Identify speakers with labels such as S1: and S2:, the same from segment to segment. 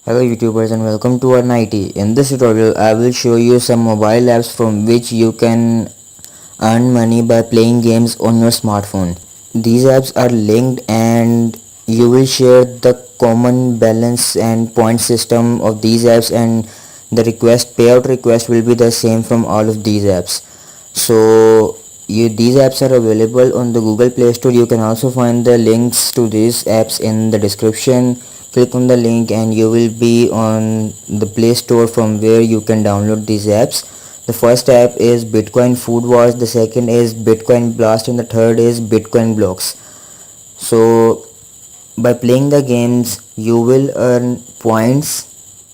S1: Hello YouTubers and welcome to our Nighty. In this tutorial I will show you some mobile apps from which you can earn money by playing games on your smartphone. These apps are linked and you will share the common balance and point system of these apps, and the payout request will be the same from all of these apps. So these apps are available on the Google Play Store. You can also find the links to these apps in the description. Click on the link and you will be on the Play Store from where you can download these apps. The first app is Bitcoin Food Wars, the second is Bitcoin Blast, and the third is Bitcoin Blocks. So by playing the games you will earn points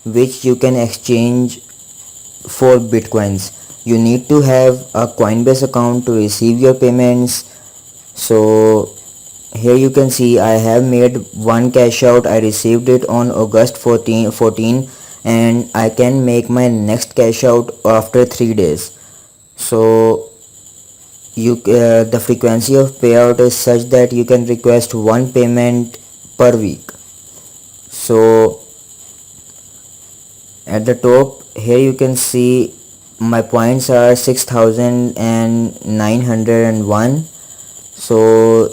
S1: which you can exchange for bitcoins. You need to have a Coinbase account to receive your payments. So here you can see I have made one cash out. I received it on August 14, and I can make my next cash out after 3 days. So the frequency of payout is such that you can request one payment per week. So at the top here you can see my points are 6901. So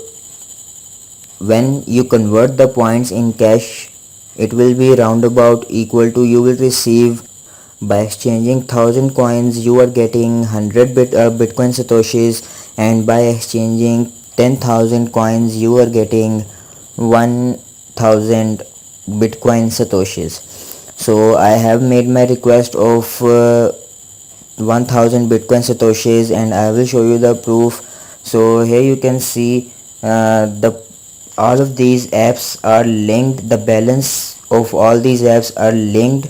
S1: when you convert the points in cash, it will be roundabout equal to, you will receive, by exchanging 1000 coins you are getting 100 bitcoin satoshis, and by exchanging 10,000 coins you are getting 1000 bitcoin satoshis. So I have made my request of 1000 bitcoin satoshis and I will show you the proof. So here you can see the all of these apps are linked. The balance of all these apps are linked.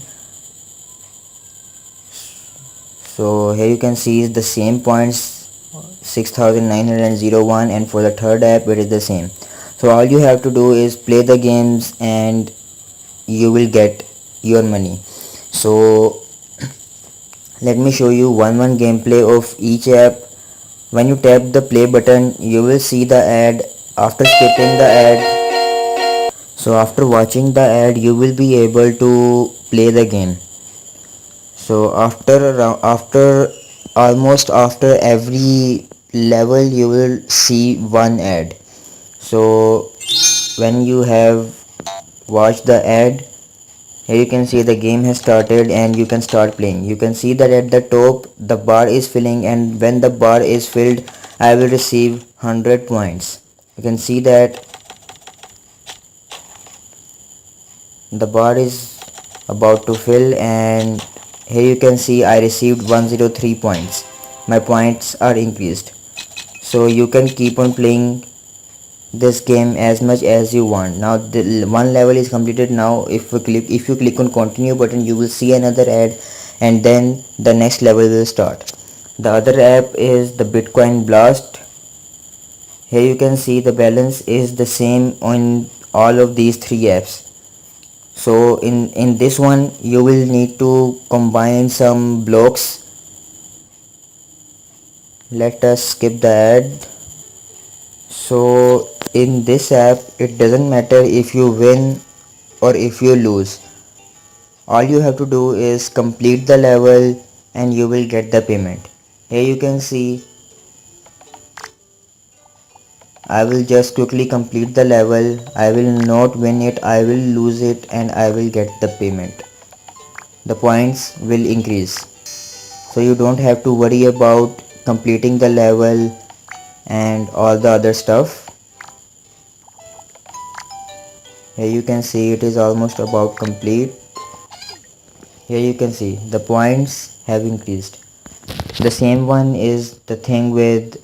S1: So here you can see the same points, 6901, and for the third app it is the same. So all you have to do is play the games and you will get your money. So let me show you one gameplay of each app. When you tap the play button you will see the ad. After skipping the ad, so after watching the ad you will be able to play the game. So after almost after every level you will see one ad. So when you have watched the ad, here you can see the game has started and you can start playing. You can see that at the top the bar is filling, and when the bar is filled I will receive 100 points. You can see that the bar is about to fill, and here you can see I received 103 points. My points are increased. So you can keep on playing this game as much as you want. Now the one level is completed. Now if you click on continue button you will see another ad, and then the next level will start. The other app is the Bitcoin Blast. Here you can see the balance is the same on all of these three apps. So in this one you will need to combine some blocks. Let us skip the ad. So in this app it doesn't matter if you win or if you lose. All you have to do is complete the level and you will get the payment. Here you can see I will just quickly complete the level. I will not win it, I will lose it, and I will get the payment. The points will increase. So you don't have to worry about completing the level and all the other stuff. Here you can see it is almost about complete. Here you can see the points have increased. The same one is the thing with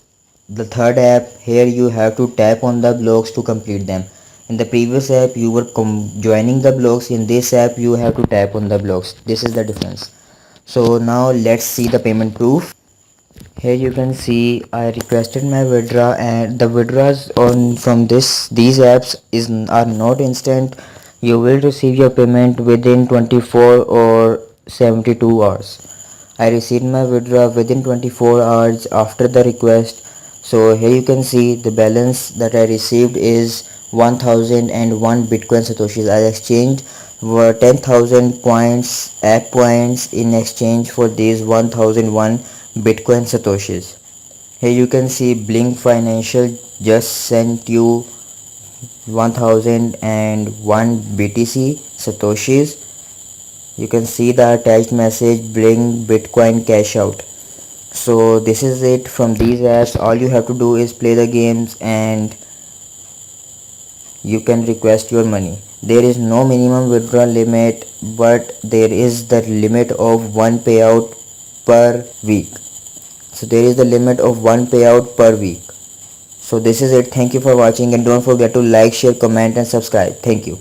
S1: the third app. Here you have to tap on the blocks to complete them. In the previous app you were joining the blocks. In this app you have to tap on the blocks. This is the difference. So now let's see the payment proof. Here you can see I requested my withdraw, and the withdrawals on from these apps are not instant. You will receive your payment within 24 or 72 hours. I received my withdrawal within 24 hours after the request. So here you can see the balance that I received is 1001 Bitcoin Satoshis. I exchanged were 10,000 points, app points in exchange for these 1001 Bitcoin Satoshis. Here you can see Blink Financial just sent you 1001 BTC Satoshis. You can see the attached message, Blink Bitcoin cash out. So this is it from these apps. All you have to do is play the games and you can request your money. There is no minimum withdrawal limit, but there is the limit of one payout per week. So there is the limit of one payout per week. So this is it. Thank you for watching and don't forget to like, share, comment and subscribe. Thank you.